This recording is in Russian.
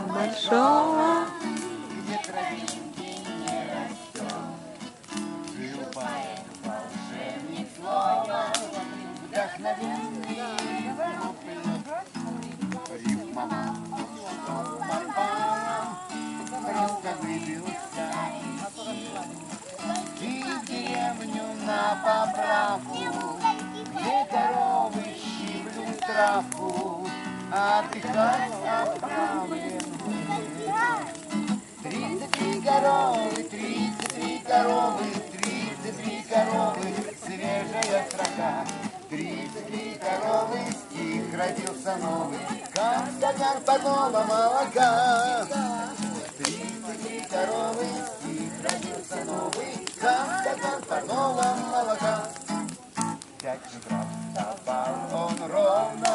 большого, где травинки не растет. Жил поэт, волшебник слова, вдохновенный рифмом, раскозырился и в деревню на поправку, где коровы щиплют травку, отдыхать отправлен. 33 коровы, 33 коровы, 33 коровы, свежая строка. 33 коровы, стих родился новый, как стакан парного молока. 33 коровы, стих родился новый, как стакан парного молока. 5 утра вставал он ровно